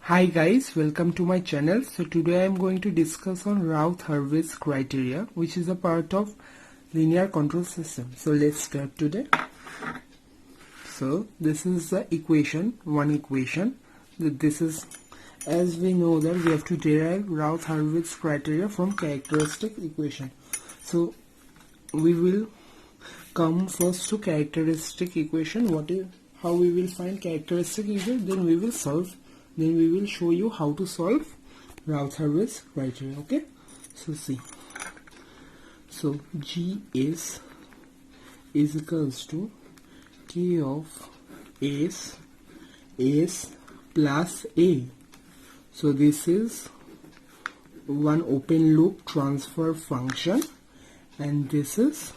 Hi guys, welcome to my channel. So today I am going to discuss on Routh Hurwitz criteria, which is a part of linear control system. So let's start today. So this is the equation, one equation. This is, as we know that we have to derive Routh Hurwitz criteria from characteristic equation. So we will come first to characteristic equation. How we will find characteristic equation, then we will solve. Then we will show you how to solve Routh Hurwitz criteria. Okay, so see. So G is equals to K of S plus A. So this is one open loop transfer function, and this is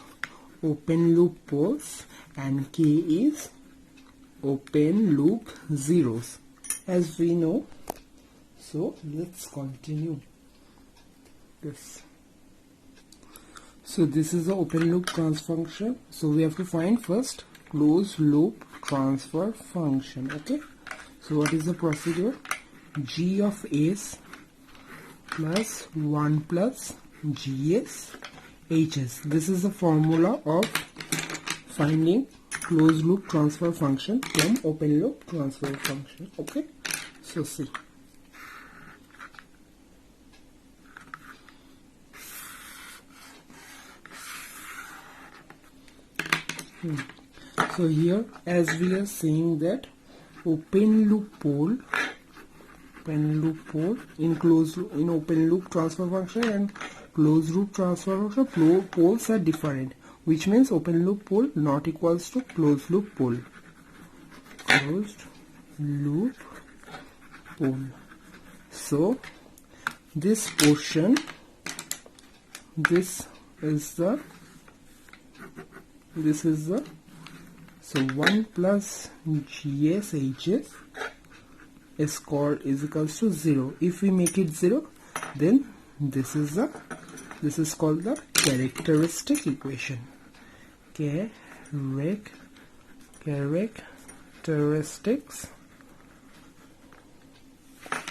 open loop poles, and K is open loop zeros, as we know. So let's continue this. So this is the open loop transfer function. So we have to find first closed loop transfer function. Okay, so what is the procedure? G of S plus 1 plus GS HS. This is the formula of finding closed loop transfer function from open loop transfer function. Okay, so see. So here, as we are saying that open loop pole in open loop transfer function and closed loop transfer function, poles are different, which means open loop pole not equals to closed loop pole. Closed loop pole. So this portion, this is the so 1 plus GSHS is equals to 0. If we make it 0, then this is called the characteristic equation.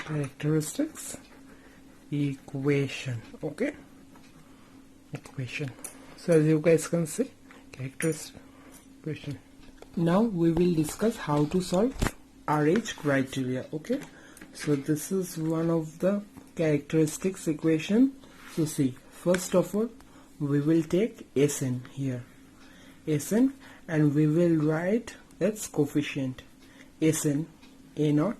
Characteristics equation. Okay, equation. So as you guys can see, characteristic equation. Now we will discuss how to solve RH criteria. Okay, so this is one of the characteristics equation. So see, first of all we will take Sn here, Sn, and we will write its coefficient Sn A0,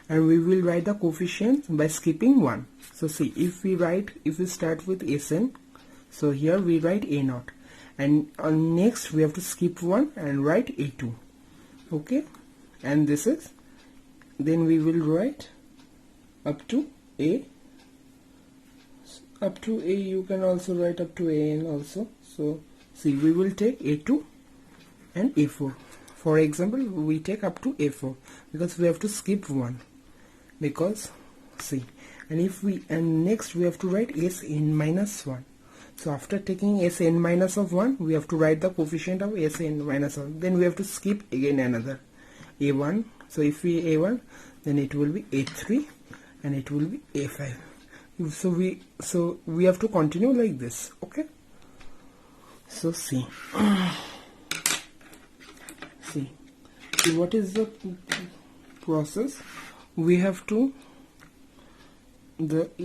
and we will write the coefficient by skipping 1. So see, if we start with Sn, so here we write A0, and next we have to skip 1 and write A2. Okay, and this is, then we will write up to A. Up to A, you can also write up to AN also. So see, we will take A2 and A4. For example, we take up to A4 because we have to skip 1, because see, and next we have to write Sn minus 1. So after taking Sn minus of 1, we have to write the coefficient of Sn minus 1. Then we have to skip again another A1. So if we A1, then it will be A3 and it will be A5. So we have to continue like this. Okay, so see what is the process. We have to write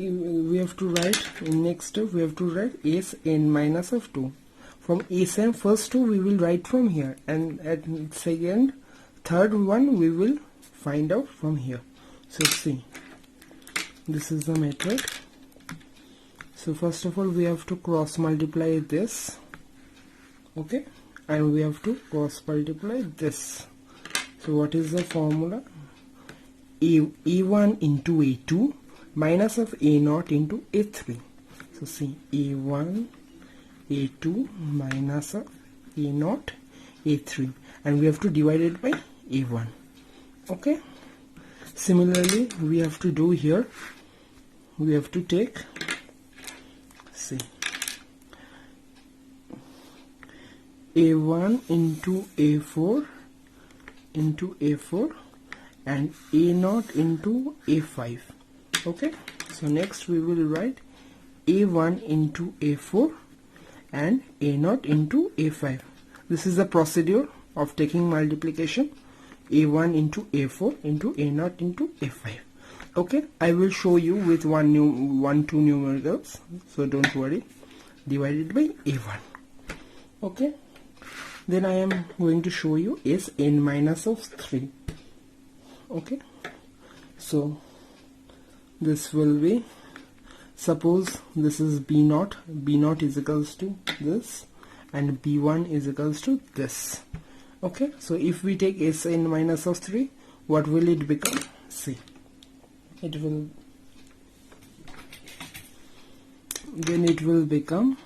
in next step, we have to write Sn minus of 2. From Sn first 2 we will write from here, and at third one we will find out from here. So see, this is the method. So first of all we have to cross multiply this. Okay, and we have to cross multiply this. So what is the formula? A1 into A2 minus of A0 into A3. So see, A1 A2 minus of A0 A3, and we have to divide it by A1. Okay, similarly we have to do here. We have to take, see, A1 into A4 and A0 into A5. Okay, so next we will write A1 into A4 and A0 into A5. This is the procedure of taking multiplication. A1 into A4 into A0 into A5. Okay, I will show you with two numericals, so don't worry. Divided by A1. Okay, then I am going to show you is n minus of 3. Okay, so this will be, suppose this is B0. B0 is equals to this and B1 is equals to this. Okay, so if we take Sn minus of 3, what will it become? See, it will become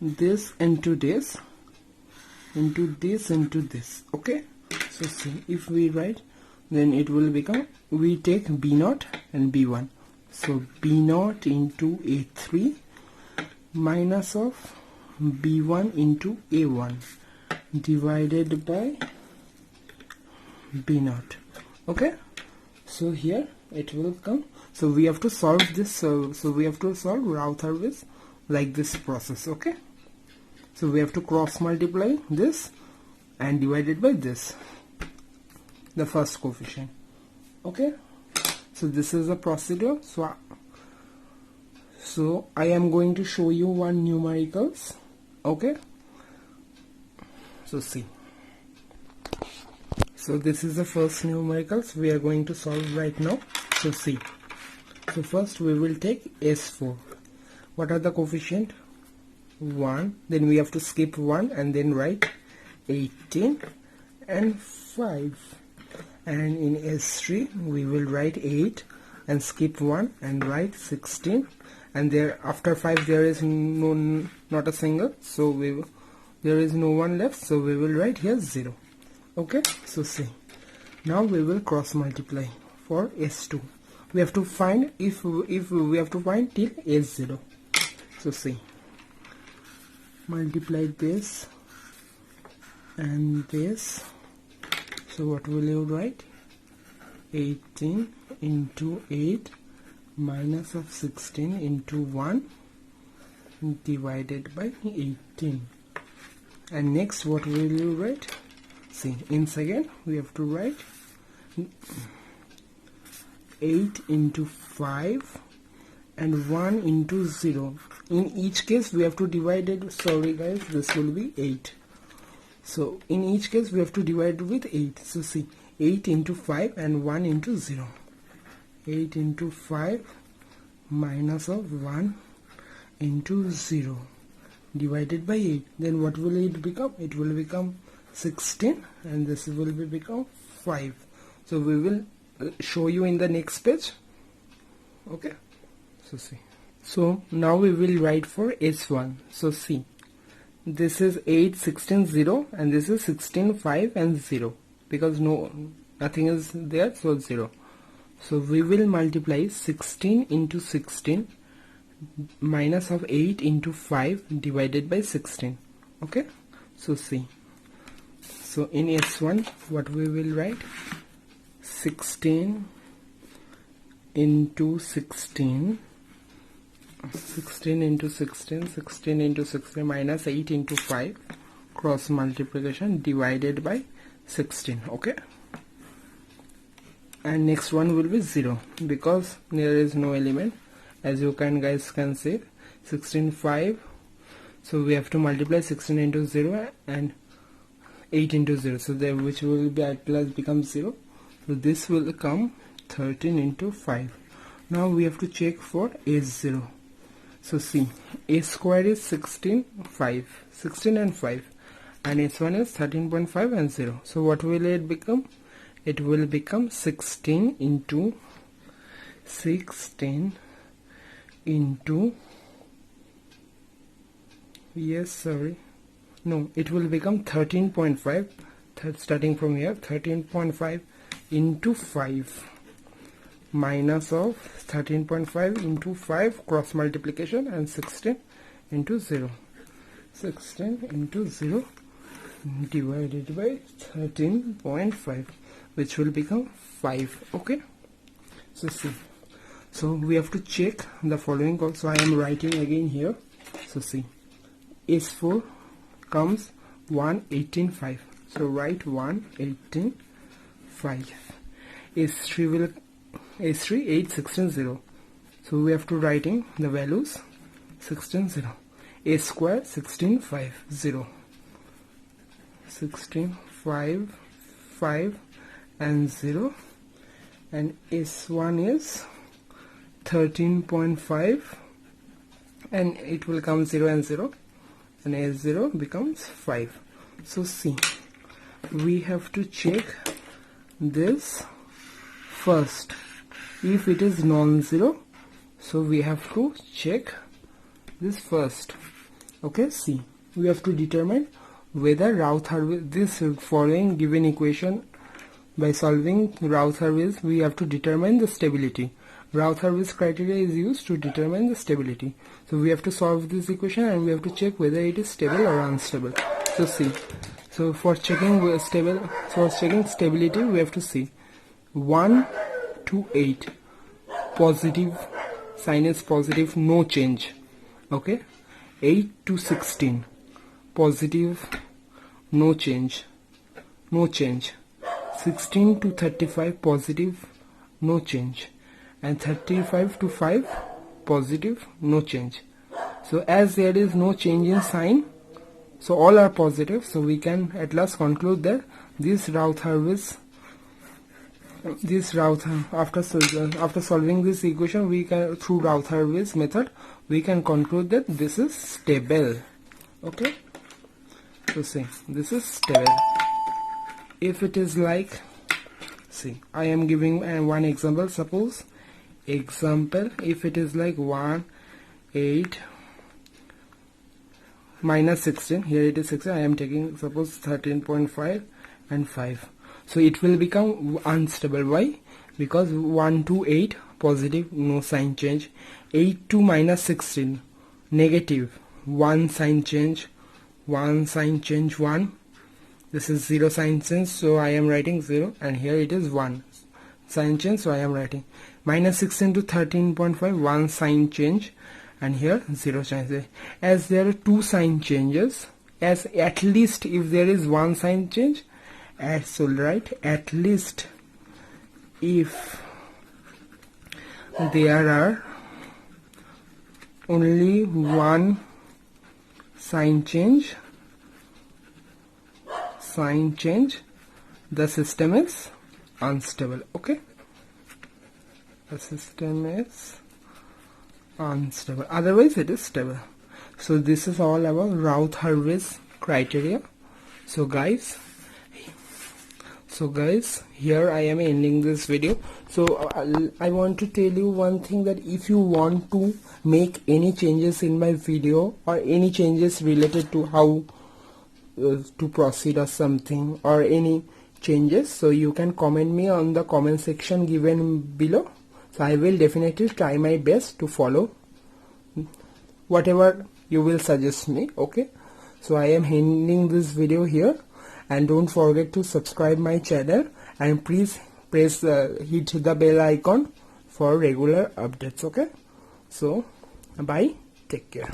this into this into this into this. Okay, so see, if we write, then it will become, we take B0 and B1, so B0 into A3 minus of B1 into A1 divided by B0. Okay, so here it will come. So we have to solve this. So we have to solve Routh Hurwitz like this process. Okay, so we have to cross multiply this and divide it by this, the first coefficient. Okay, so this is the procedure. So I am going to show you one numericals. Okay, so see, so this is the first numericals we are going to solve right now. So see, so first we will take S4. What are the coefficient? 1, then we have to skip 1 and then write 18 and 5, and in S3 we will write 8 and skip 1 and write 16, and there after 5 there is not a single, so there is no one left, so we will write here 0. Okay, so see, now we will cross multiply for S2. We have to find, if we have to find till S0. So see, multiply this and this, so what will you write? 18 into 8 minus of 16 into 1 divided by 18. And next what will you write? See, in second we have to write 8 into 5 and 1 into 0. In each case we have to divide it, sorry guys, this will be 8. So in each case we have to divide with 8. So see, 8 into 5 and 1 into 0. 8 into 5 minus of 1 into 0 divided by 8. Then what will it become? It will become 16 and this will become 5. So we will show you in the next page. Okay, so see, so now we will write for S1. So see, this is 8, 16, 0 and this is 16, 5 and 0, because nothing is there, so 0. So we will multiply 16 into 16 minus of 8 into 5 divided by 16. Okay, so see, so in S1 what we will write? 16 into 16, 16 into 16, 16 into 16 minus 8 into 5, cross multiplication divided by 16. Okay, and next one will be 0 because there is no element, as you guys can see. 16, 5, so we have to multiply 16 into 0 and 8 into 0, so there, which will be at last become 0. So this will come 13 into 5. Now we have to check for S0. So see, A square is 16, 5, 16 and 5, and S1 is 13.5 and 0. So what will it become? It will become 16 into 16 into, yes, sorry, no, it will become 13.5, starting from here, 13.5 into 5 minus of 13.5 into 5, cross multiplication, and 16 into 0. 16 into 0 divided by 13.5. which will become 5. Okay, so see, so we have to check the following code. So I am writing again here. So see, S4 comes 118.5, so write 118.5. S3 will S3 816.0, so we have to writing the values 16.0. S square 16.5, 16.5 and 0, and S1 is 13.5 and it will come 0 and 0, and S0 becomes 5. So see, we have to check this first. If it is non-zero, so we have to check this first. Okay, see, we have to determine whether Routh Hurwitz, this following given equation, by solving Routh Hurwitz we have to determine the stability. Routh Hurwitz criteria is used to determine the stability. So we have to solve this equation and we have to check whether it is stable or unstable. So see, so for checking stability we have to see 1 to 8 positive, sign is positive, no change. Okay, 8 to 16 positive, no change, 16 to 35 positive, no change, and 35 to 5 positive, no change. So as there is no change in sign, so all are positive, so we can at last conclude that this Routh Hurwitz, after solving this equation, we can, through Routh Hurwitz method, we can conclude that this is stable. Okay, so see, this is stable. If it is like, see, I am giving one example. Suppose if it is like 1 8 minus 16, here it is 16, I am taking suppose 13.5 and 5, so it will become unstable. Why? Because 1 to 8 positive, no sign change, 8 to minus 16 negative, 1 sign change, 1, this is 0 sign change, so I am writing 0, and here it is 1 sign change, so I am writing minus 16 to 13.5, 1 sign change, and here 0 change. As there are 2 sign changes, as at least if there is 1 sign change, so write at least if there are only 1 sign change, the system is unstable. Okay, the system is unstable, otherwise it is stable. So this is all about Routh Hurwitz criteria. So guys, here I am ending this video. So I want to tell you one thing, that if you want to make any changes in my video, or any changes related to how to proceed or something, or any changes, so you can comment me on the comment section given below. So I will definitely try my best to follow whatever you will suggest me. Okay, so I am ending this video here, and don't forget to subscribe my channel, and please hit the bell icon for regular updates. Okay, so bye, take care.